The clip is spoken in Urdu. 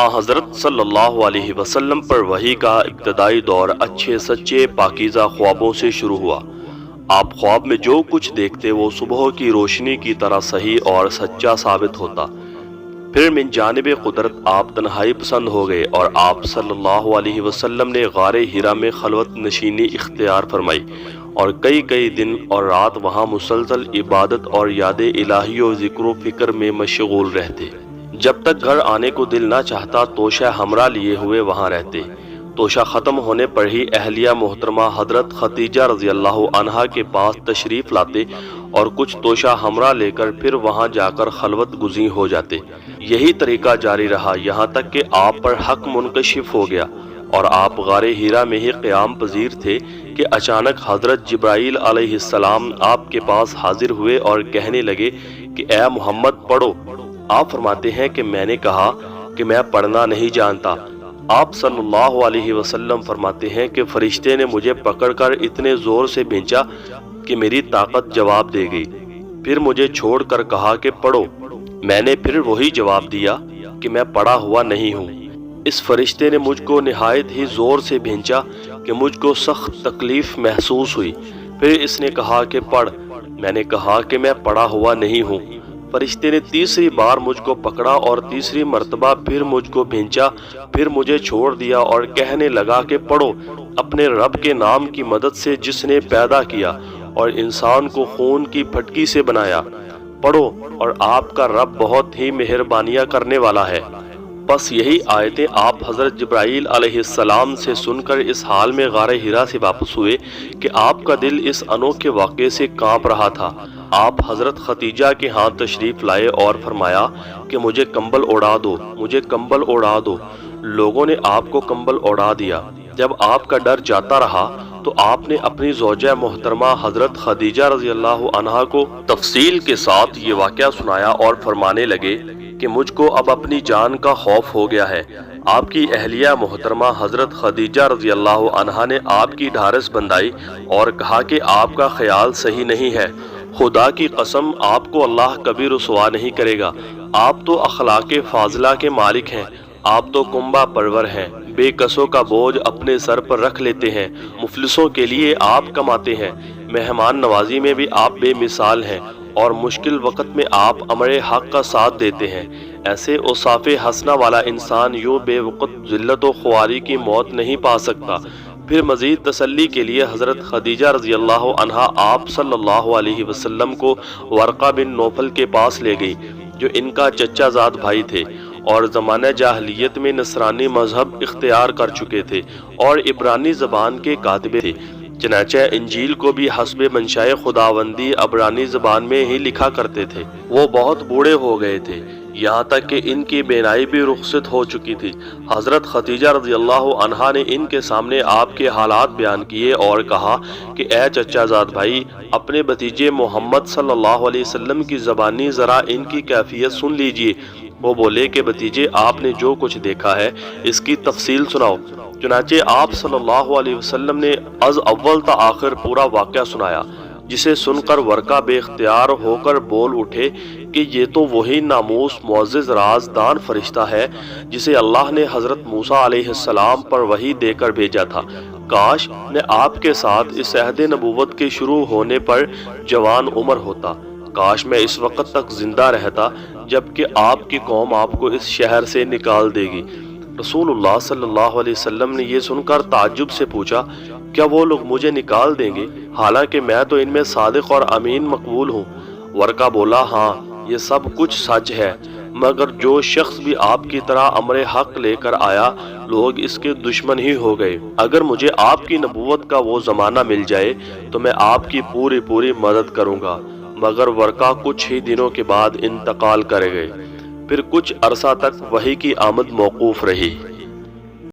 حضرت صلی اللہ علیہ وسلم پر وحی کا ابتدائی دور اچھے سچے پاکیزہ خوابوں سے شروع ہوا۔ آپ خواب میں جو کچھ دیکھتے وہ صبح کی روشنی کی طرح صحیح اور سچا ثابت ہوتا۔ پھر من جانب قدرت آپ تنہائی پسند ہو گئے اور آپ صلی اللہ علیہ وسلم نے غار حرا میں خلوت نشینی اختیار فرمائی اور کئی دن اور رات وہاں مسلسل عبادت اور یاد الہی و ذکر و فکر میں مشغول رہتے۔ جب تک گھر آنے کو دل نہ چاہتا توشہ ہمراہ لیے ہوئے وہاں رہتے۔ توشہ ختم ہونے پر ہی اہلیہ محترمہ حضرت خدیجہ رضی اللہ عنہا کے پاس تشریف لاتے اور کچھ توشہ ہمراہ لے کر پھر وہاں جا کر خلوت گزین ہو جاتے۔ یہی طریقہ جاری رہا یہاں تک کہ آپ پر حق منکشف ہو گیا اور آپ غار حرا میں ہی قیام پذیر تھے کہ اچانک حضرت جبرائیل علیہ السلام آپ کے پاس حاضر ہوئے اور کہنے لگے کہ اے محمد پڑھو۔ آپ فرماتے ہیں کہ میں نے کہا کہ میں پڑھنا نہیں جانتا۔ آپ صلی اللہ علیہ وسلم فرماتے ہیں کہ فرشتے نے مجھے پکڑ کر اتنے زور سے بھینچا کہ میری طاقت جواب دے گئی، پھر مجھے چھوڑ کر کہا کہ پڑھو۔ میں نے پھر وہی جواب دیا کہ میں پڑھا ہوا نہیں ہوں۔ اس فرشتے نے مجھ کو نہایت ہی زور سے بھینچا کہ مجھ کو سخت تکلیف محسوس ہوئی، پھر اس نے کہا کہ پڑھ۔ میں نے کہا کہ میں پڑھا ہوا نہیں ہوں۔ فرشتے نے تیسری بار مجھ کو پکڑا اور تیسری مرتبہ پھر مجھ کو بھینچا، پھر مجھے چھوڑ دیا اور کہنے لگا کہ پڑھو اپنے رب کے نام کی مدد سے جس نے پیدا کیا اور انسان کو خون کی پھٹکی سے بنایا، پڑھو اور آپ کا رب بہت ہی مہربانیاں کرنے والا ہے۔ بس یہی آیتیں آپ حضرت جبرائیل علیہ السلام سے سن کر اس حال میں غار حرا سے واپس ہوئے کہ آپ کا دل اس انوکھے واقعے سے کانپ رہا تھا۔ آپ حضرت خدیجہ کے ہاں تشریف لائے اور فرمایا کہ مجھے کمبل اڑا دو، مجھے کمبل اڑا دو۔ لوگوں نے آپ کو کمبل اڑا دیا۔ جب آپ کا ڈر جاتا رہا تو آپ نے اپنی زوجہ محترمہ حضرت خدیجہ رضی اللہ عنہا کو تفصیل کے ساتھ یہ واقعہ سنایا اور فرمانے لگے کہ مجھ کو اب اپنی جان کا خوف ہو گیا ہے۔ آپ کی اہلیہ محترمہ حضرت خدیجہ رضی اللہ عنہا نے آپ کی ڈھارس بندھائی اور کہا کہ آپ کا خیال صحیح نہیں ہے، خدا کی قسم آپ کو اللہ کبھی رسوا نہیں کرے گا۔ آپ تو اخلاق فاضلہ کے مالک ہیں، آپ تو کنبہ پرور ہیں، بے کسوں کا بوجھ اپنے سر پر رکھ لیتے ہیں، مفلسوں کے لیے آپ کماتے ہیں، مہمان نوازی میں بھی آپ بے مثال ہیں اور مشکل وقت میں آپ امر حق کا ساتھ دیتے ہیں۔ ایسے اوصاف حسنہ والا انسان یوں بے وقت ذلت و خواری کی موت نہیں پا سکتا۔ پھر مزید تسلی کے لیے حضرت خدیجہ رضی اللہ عنہا آپ صلی اللہ علیہ وسلم کو ورقہ بن نوفل کے پاس لے گئی جو ان کا چچا زاد بھائی تھے اور زمانہ جاہلیت میں نصرانی مذہب اختیار کر چکے تھے اور عبرانی زبان کے کاتب تھے، چنانچہ انجیل کو بھی حسب منشائے خداوندی عبرانی زبان میں ہی لکھا کرتے تھے۔ وہ بہت بوڑھے ہو گئے تھے، یہاں تک کہ ان کی بینائی بھی رخصت ہو چکی تھی۔ حضرت خدیجہ رضی اللہ عنہا نے ان کے سامنے آپ کے حالات بیان کیے اور کہا کہ اے چچا زاد بھائی، اپنے بھتیجے محمد صلی اللہ علیہ وسلم کی زبانی ذرا ان کی کیفیت سن لیجئے۔ وہ بولے کہ بھتیجے آپ نے جو کچھ دیکھا ہے اس کی تفصیل سناؤ۔ چنانچہ آپ صلی اللہ علیہ وسلم نے از اول تا آخر پورا واقعہ سنایا، جسے سن کر ورقہ بے اختیار ہو کر بول اٹھے کہ یہ تو وہی ناموس معزز رازدان فرشتہ ہے جسے اللہ نے حضرت موسیٰ علیہ السلام پر وحی دے کر بھیجا تھا۔ کاش میں آپ کے ساتھ اس عہد نبوت کے شروع ہونے پر جوان عمر ہوتا، کاش میں اس وقت تک زندہ رہتا جبکہ آپ کی قوم آپ کو اس شہر سے نکال دے گی۔ رسول اللہ صلی اللہ علیہ وسلم نے یہ سن کر تعجب سے پوچھا، کیا وہ لوگ مجھے نکال دیں گے حالانکہ میں تو ان میں صادق اور امین مقبول ہوں؟ ورقہ بولا، ہاں یہ سب کچھ سچ ہے، مگر جو شخص بھی آپ کی طرح امر حق لے کر آیا لوگ اس کے دشمن ہی ہو گئے۔ اگر مجھے آپ کی نبوت کا وہ زمانہ مل جائے تو میں آپ کی پوری مدد کروں گا، مگر ورقہ کچھ ہی دنوں کے بعد انتقال کر گئے۔ پھر کچھ عرصہ تک وحی کی آمد موقوف رہی۔